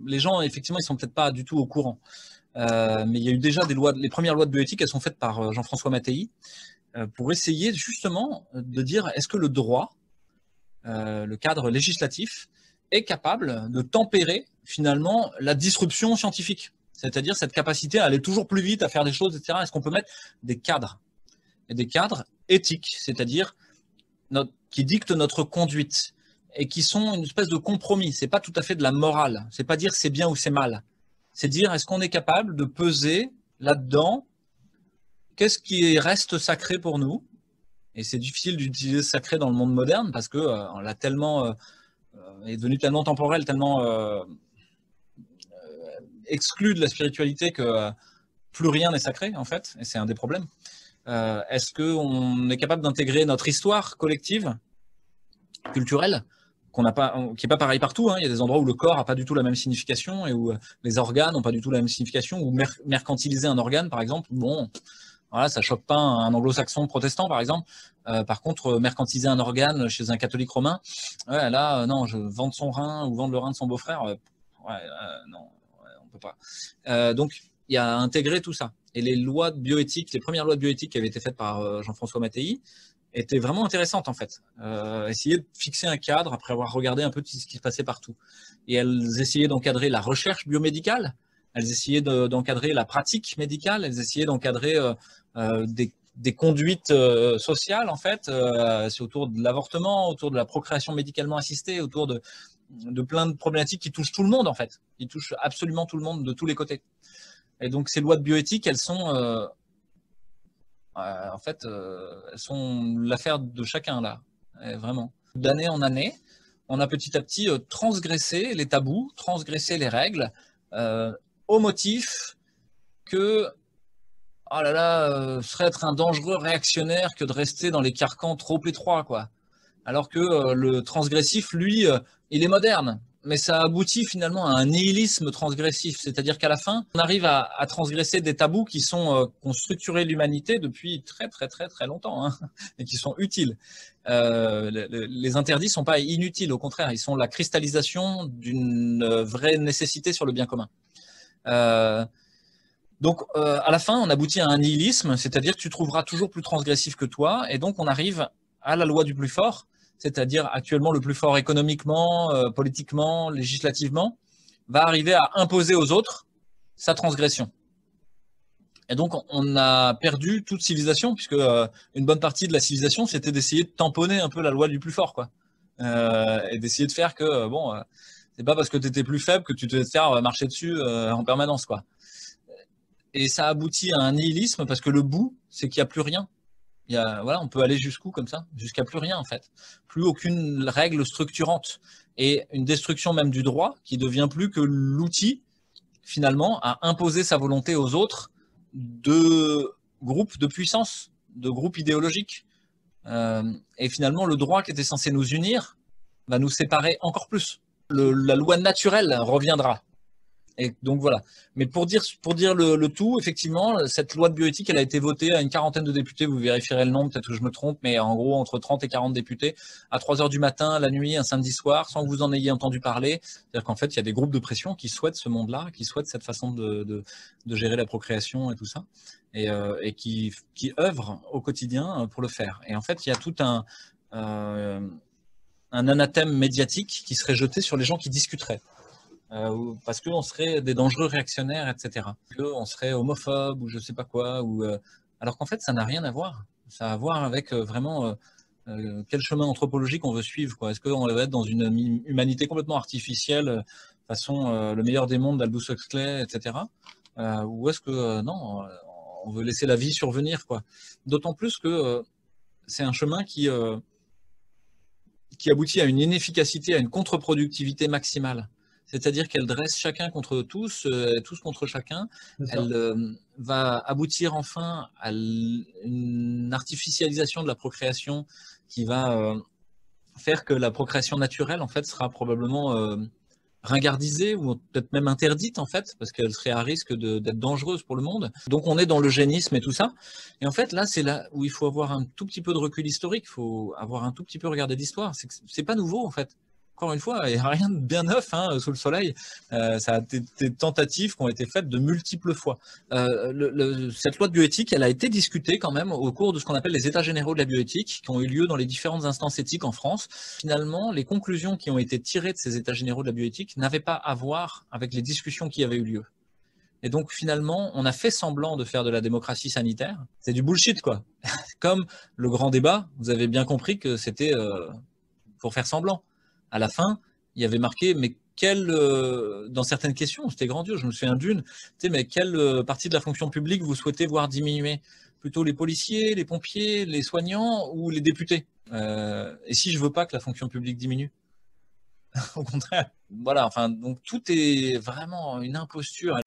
les gens, effectivement, ils sont peut-être pas du tout au courant. Mais il y a eu déjà les premières lois de bioéthique, elles sont faites par Jean-François Mattei, pour essayer justement de dire est-ce que le droit, le cadre législatif, est capable de tempérer finalement la disruption scientifique, c'est-à-dire cette capacité à aller toujours plus vite, à faire des choses, etc. Est-ce qu'on peut mettre des cadres, et des cadres éthiques, c'est-à-dire qui dictent notre conduite et qui sont une espèce de compromis. C'est pas tout à fait de la morale. C'est pas dire c'est bien ou c'est mal. C'est dire est-ce qu'on est capable de peser là-dedans qu'est-ce qui reste sacré pour nous. Et c'est difficile d'utiliser sacré dans le monde moderne parce que on l'a tellement est devenu tellement temporel, tellement exclu de la spiritualité que plus rien n'est sacré en fait. Et c'est un des problèmes. Est-ce qu'on est capable d'intégrer notre histoire collective, culturelle, qui n'est pas pareil partout, hein. Il y a des endroits où le corps n'a pas du tout la même signification et où les organes n'ont pas du tout la même signification, ou mercantiliser un organe, par exemple, bon, voilà, ça choque pas un anglo-saxon protestant, par exemple. Par contre, mercantiliser un organe chez un catholique romain, ouais, là, non, vendre son rein ou vendre le rein de son beau-frère, non, ouais, on peut pas. Donc, il y a intégré tout ça. Et les lois de bioéthique, les premières lois de bioéthique qui avaient été faites par Jean-François Mattei, étaient vraiment intéressantes en fait. Essayer de fixer un cadre après avoir regardé un peu tout ce qui se passait partout. Et elles essayaient d'encadrer la recherche biomédicale, elles essayaient d'encadrer la pratique médicale, elles essayaient d'encadrer des conduites sociales en fait. C'est autour de l'avortement, autour de la procréation médicalement assistée, autour de plein de problématiques qui touchent tout le monde en fait. Qui touchent absolument tout le monde de tous les côtés. Et donc ces lois de bioéthique, elles sont en fait, elles sont l'affaire de chacun là, vraiment. D'année en année, on a petit à petit transgressé les tabous, transgressé les règles, au motif que, oh là là, ce serait être un dangereux réactionnaire que de rester dans les carcans trop étroits, quoi. Alors que le transgressif, lui, il est moderne. Mais ça aboutit finalement à un nihilisme transgressif. C'est-à-dire qu'à la fin, on arrive à transgresser des tabous qui ont structuré l'humanité depuis très très très très longtemps, hein, et qui sont utiles. Les interdits ne sont pas inutiles, au contraire, ils sont la cristallisation d'une vraie nécessité sur le bien commun. Donc, à la fin, on aboutit à un nihilisme, c'est-à-dire que tu trouveras toujours plus transgressif que toi, et donc on arrive à la loi du plus fort, c'est-à-dire actuellement le plus fort économiquement, politiquement, législativement, va arriver à imposer aux autres sa transgression. Et donc, on a perdu toute civilisation, puisque une bonne partie de la civilisation, c'était d'essayer de tamponner un peu la loi du plus fort, quoi. Et d'essayer de faire que, bon, c'est pas parce que tu étais plus faible que tu devais te faire marcher dessus en permanence, quoi. Et ça aboutit à un nihilisme, parce que le bout, c'est qu'il n'y a plus rien. Voilà, on peut aller jusqu'où comme ça? Jusqu'à plus rien en fait. Plus aucune règle structurante. Et une destruction même du droit qui devient plus que l'outil finalement à imposer sa volonté aux autres de groupes de puissance, de groupes idéologiques. Et finalement, le droit qui était censé nous unir va nous séparer encore plus. La loi naturelle reviendra. Et donc voilà. Mais pour dire le tout, effectivement, cette loi de bioéthique, elle a été votée à une quarantaine de députés. Vous vérifierez le nombre, peut-être que je me trompe, mais en gros, entre 30 et 40 députés, à 3 heures du matin, la nuit, un samedi soir, sans que vous en ayez entendu parler. C'est-à-dire qu'en fait, il y a des groupes de pression qui souhaitent ce monde-là, qui souhaitent cette façon de gérer la procréation et tout ça, et qui œuvrent au quotidien pour le faire. Et en fait, il y a tout un anathème médiatique qui serait jeté sur les gens qui discuteraient. Parce qu'on serait des dangereux réactionnaires, etc. Qu'on serait homophobe ou je sais pas quoi. Alors qu'en fait, ça n'a rien à voir. Ça a à voir avec vraiment quel chemin anthropologique on veut suivre, quoi. Est-ce qu'on va être dans une humanité complètement artificielle, façon le meilleur des mondes d'Aldous Huxley, etc. Ou est-ce que non, on veut laisser la vie survenir, quoi. D'autant plus que c'est un chemin qui aboutit à une inefficacité, à une contre-productivité maximale. C'est-à-dire qu'elle dresse chacun contre tous, tous contre chacun. Elle va aboutir enfin à une artificialisation de la procréation qui va faire que la procréation naturelle, en fait, sera probablement ringardisée ou peut-être même interdite, en fait, parce qu'elle serait à risque d'être dangereuse pour le monde. Donc on est dans l'eugénisme et tout ça. Et en fait, là, c'est là où il faut avoir un tout petit peu de recul historique, il faut avoir un tout petit peu regardé l'histoire. C'est pas nouveau, en fait. encore une fois, il n'y a rien de bien neuf sous le soleil. Ça a été des tentatives qui ont été faites de multiples fois. Cette loi de bioéthique, elle a été discutée quand même au cours de ce qu'on appelle les états généraux de la bioéthique, qui ont eu lieu dans les différentes instances éthiques en France. Finalement, les conclusions qui ont été tirées de ces états généraux de la bioéthique n'avaient pas à voir avec les discussions qui avaient eu lieu. Et donc, finalement, on a fait semblant de faire de la démocratie sanitaire. C'est du bullshit, quoi. Comme le grand débat, vous avez bien compris que c'était pour faire semblant. À la fin, il y avait marqué, mais dans certaines questions, c'était grandiose, je me souviens d'une, mais quelle partie de la fonction publique vous souhaitez voir diminuer? Plutôt les policiers, les pompiers, les soignants ou les députés? Et si je veux pas que la fonction publique diminue? Au contraire. Voilà, enfin, donc tout est vraiment une imposture.